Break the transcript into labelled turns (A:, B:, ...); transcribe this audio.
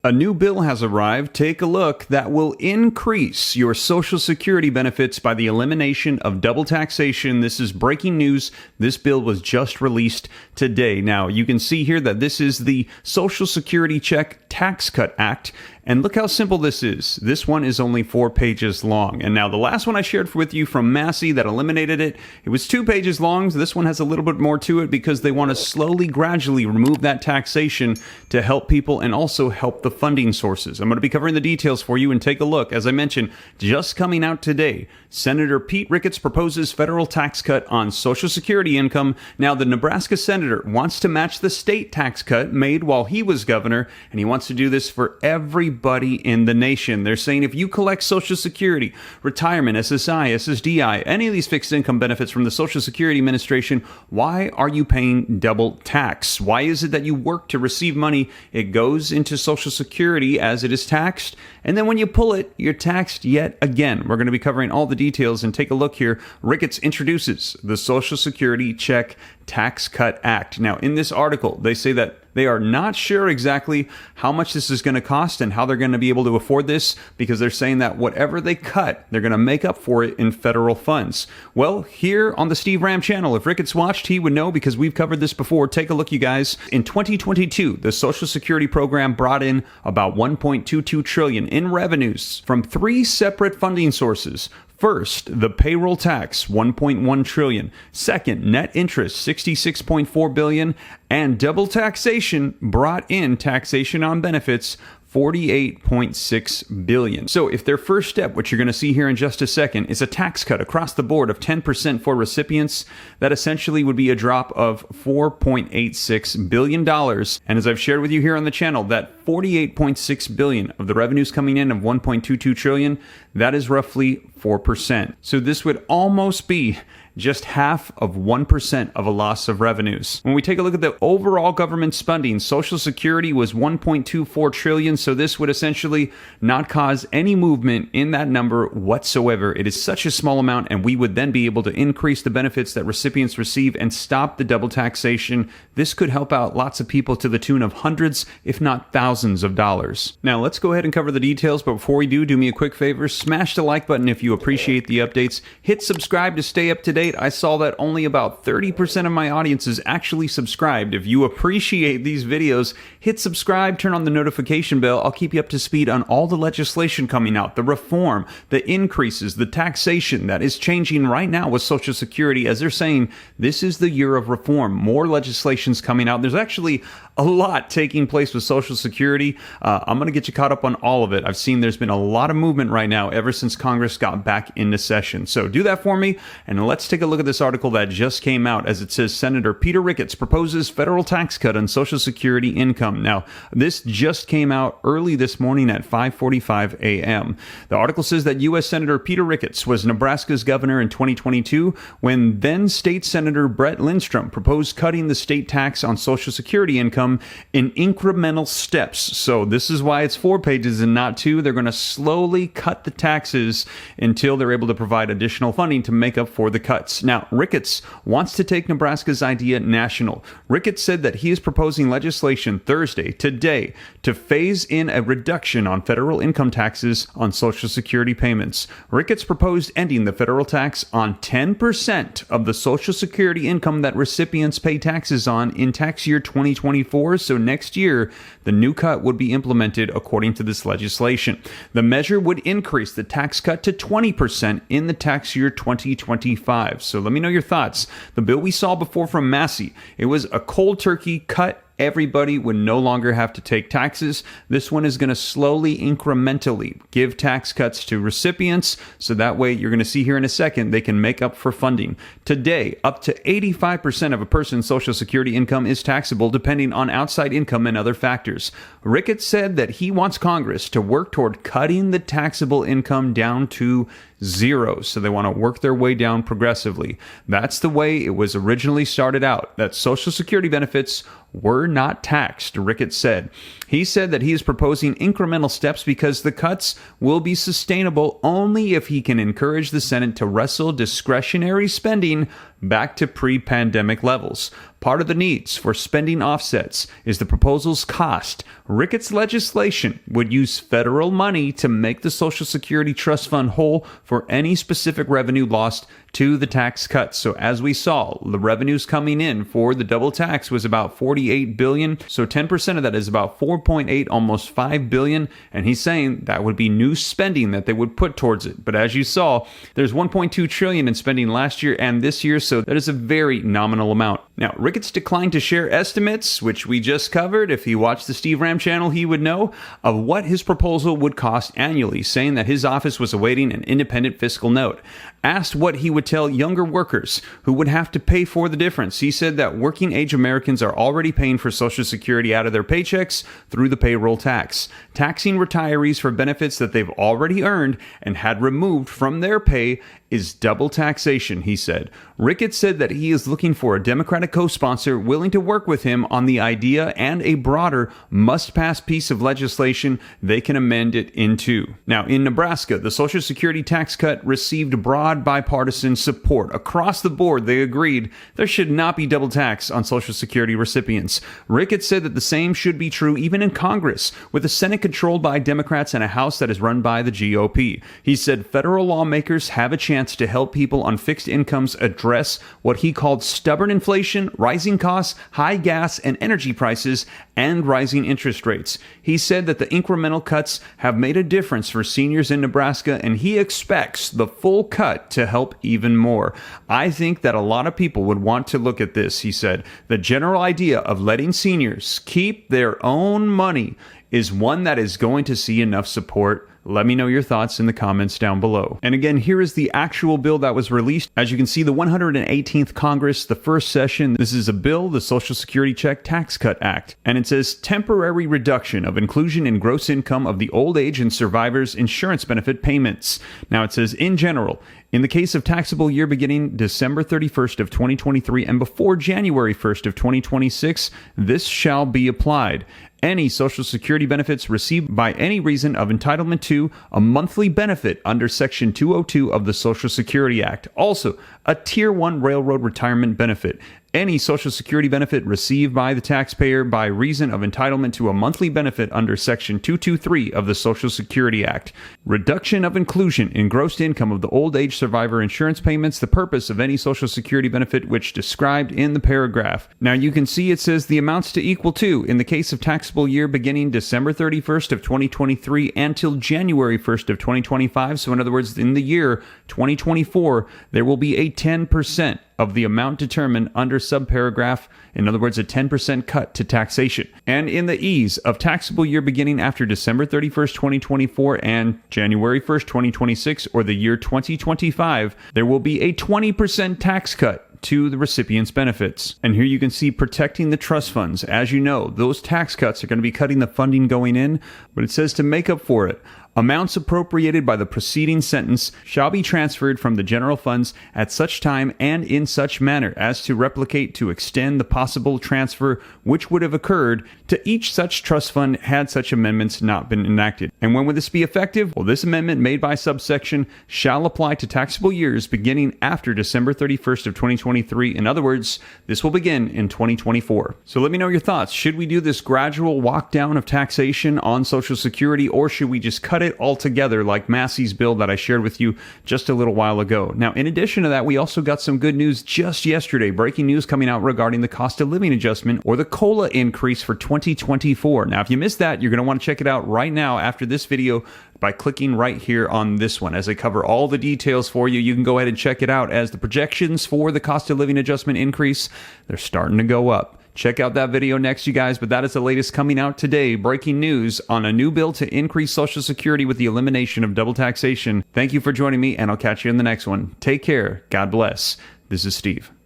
A: A new bill has arrived, take a look, that will increase your Social Security benefits by the elimination of double taxation. This is breaking news. This bill was just released today. Now, you can see here that this is the Social Security Check Tax Cut Act. And look how simple this is. This one is only 4 pages long. And now the last one I shared with you from Massey that eliminated it, it was 2 pages long. So this one has a little bit more to it because they want to slowly, gradually remove that taxation to help people and also help the funding sources. I'm going to be covering the details for you and take a look. As I mentioned, just coming out today, Senator Pete Ricketts proposes federal tax cut on Social Security income. Now, the Nebraska senator wants to match the state tax cut made while he was governor, and he wants to do this for everybody in the nation. They're saying if you collect Social Security, retirement, SSI, SSDI, any of these fixed income benefits from the Social Security Administration, why are you paying double tax? Why is it that you work to receive money? It goes into Social Security as it is taxed, and then when you pull it, you're taxed yet again. We're going to be covering all the details, and take a look here. Ricketts introduces the Social Security Check Tax Cut Act. Now, in this article, they say that they are not sure exactly how much this is going to cost and how they're going to be able to afford this, because they're saying that whatever they cut, they're going to make up for it in federal funds. Well, here on the Steve Ram channel, if Ricketts watched, he would know because we've covered this before. Take a look, you guys. In 2022, the Social Security program brought in about $1.22 trillion in revenues from 3 separate funding sources. First, the payroll tax, $1.1 trillion. Second, net interest, $66.4 billion. And double taxation brought in taxation on benefits, $48.6 billion. So if their first step, which you're going to see here in just a second, is a tax cut across the board of 10% for recipients, that essentially would be a drop of $4.86 billion. And as I've shared with you here on the channel, that $48.6 billion of the revenues coming in of $1.22 trillion, that is roughly 4%. So this would almost be just half of 1% of a loss of revenues. When we take a look at the overall government spending, Social Security was $1.24 trillion, so this would essentially not cause any movement in that number whatsoever. It is such a small amount, and we would then be able to increase the benefits that recipients receive and stop the double taxation. This could help out lots of people to the tune of hundreds, if not thousands of dollars. Now, let's go ahead and cover the details, but before we do me a quick favor, smash the like button if you appreciate the updates. Hit subscribe to stay up to date. I saw that only about 30% of my audience is actually subscribed. If you appreciate these videos, hit subscribe, turn on the notification bell. I'll keep you up to speed on all the legislation coming out, the reform, the increases, the taxation that is changing right now with Social Security, as they're saying this is the year of reform. More legislation's coming out. There's actually a lot taking place with Social Security. I'm going to get you caught up on all of it. I've seen there's been a lot of movement right now ever since Congress got back into session. So do that for me, and let's take a look at this article that just came out. As it says, Senator Peter Ricketts proposes federal tax cut on Social Security income. Now, this just came out early this morning at 5:45 a.m. The article says that U.S. Senator Peter Ricketts was Nebraska's governor in 2022 when then State Senator Brett Lindstrom proposed cutting the state tax on Social Security income in incremental steps. So this is why it's 4 pages and not 2. They're going to slowly cut the taxes until they're able to provide additional funding to make up for the cuts. Now, Ricketts wants to take Nebraska's idea national. Ricketts said that he is proposing legislation Thursday, today, to phase in a reduction on federal income taxes on Social Security payments. Ricketts proposed ending the federal tax on 10% of the Social Security income that recipients pay taxes on in tax year 2024. So next year, the new cut would be implemented according to this legislation. The measure would increase the tax cut to 20% in the tax year 2025. So let me know your thoughts. The bill we saw before from Massey, it was a cold turkey cut. Everybody would no longer have to take taxes. This one is going to slowly, incrementally give tax cuts to recipients, so that way, you're going to see here in a second, they can make up for funding. Today, up to 85% of a person's Social Security income is taxable, depending on outside income and other factors. Ricketts said that he wants Congress to work toward cutting the taxable income down to zero. So they want to work their way down progressively. That's the way it was originally started out, that Social Security benefits were not taxed, Ricketts said. He said that he is proposing incremental steps because the cuts will be sustainable only if he can encourage the Senate to wrestle discretionary spending back to pre-pandemic levels. Part of the needs for spending offsets is the proposal's cost. Ricketts legislation would use federal money to make the Social Security Trust Fund whole for any specific revenue lost to the tax cuts. So as we saw, the revenues coming in for the double tax was about $48 billion. So 10% of that is about 4.8, almost $5 billion. And he's saying that would be new spending that they would put towards it. But as you saw, there's $1.2 trillion in spending last year and this year. So that is a very nominal amount. Now, Ricketts declined to share estimates, which we just covered. If he watched the Steve Ram channel, he would know of what his proposal would cost annually, saying that his office was awaiting an independent fiscal note. Asked what he would tell younger workers who would have to pay for the difference, he said that working age Americans are already paying for Social Security out of their paychecks through the payroll tax. Taxing retirees for benefits that they've already earned and had removed from their pay is double taxation, he said. Ricketts said that he is looking for a Democratic co-sponsor willing to work with him on the idea and a broader must-pass piece of legislation they can amend it into. Now, in Nebraska, the Social Security tax cut received broad bipartisan support. Across the board, they agreed there should not be double tax on Social Security recipients. Ricketts said that the same should be true even in Congress, with a Senate controlled by Democrats and a House that is run by the GOP. He said federal lawmakers have a chance to help people on fixed incomes address what he called stubborn inflation, rising costs, high gas and energy prices, and rising interest rates. He said that the incremental cuts have made a difference for seniors in Nebraska, and he expects the full cut to help even more. I think that a lot of people would want to look at this, he said. The general idea of letting seniors keep their own money is one that is going to see enough support. Let me know your thoughts in the comments down below. And again, here is the actual bill that was released. As you can see, the 118th Congress, the first session. This is a bill, the Social Security Check Tax Cut Act. And it says temporary reduction of inclusion in gross income of the old age and survivors insurance benefit payments. Now it says in general, in the case of taxable year beginning December 31st of 2023 and before January 1st of 2026, this shall be applied. Any Social Security benefits received by any reason of entitlement to a monthly benefit under Section 202 of the Social Security Act. Also, a Tier 1 railroad retirement benefit. Any Social Security benefit received by the taxpayer by reason of entitlement to a monthly benefit under Section 223 of the Social Security Act. Reduction of inclusion in gross income of the old age survivor insurance payments, the purpose of any Social Security benefit which described in the paragraph. Now you can see it says the amounts to equal to, in the case of taxable year beginning December 31st of 2023 until January 1st of 2025. So in other words, in the year 2024, there will be a 10% of the amount determined under subparagraph, in other words, a 10% cut to taxation. And in the ease of taxable year beginning after December 31st, 2024 and January 1st, 2026, or the year 2025, there will be a 20% tax cut to the recipient's benefits. And here you can see protecting the trust funds. As you know, those tax cuts are going to be cutting the funding going in, but it says to make up for it, amounts appropriated by the preceding sentence shall be transferred from the general funds at such time and in such manner as to replicate to extend the possible transfer which would have occurred to each such trust fund had such amendments not been enacted. And when would this be effective? Well, this amendment made by subsection shall apply to taxable years beginning after December 31st of 2023. In other words, this will begin in 2024. So let me know your thoughts. Should we do this gradual walk down of taxation on Social Security, or should we just cut it altogether like Massey's bill that I shared with you just a little while ago? Now, in addition to that, we also got some good news just yesterday. Breaking news coming out regarding the cost of living adjustment, or the COLA increase for 2024. Now, if you missed that, you're going to want to check it out right now after this video by clicking right here on this one. As I cover all the details for you, you can go ahead and check it out, as the projections for the cost of living adjustment increase, they're starting to go up. Check out that video next, you guys, but that is the latest coming out today. Breaking news on a new bill to increase Social Security with the elimination of double taxation. Thank you for joining me, and I'll catch you in the next one. Take care. God bless. This is Steve.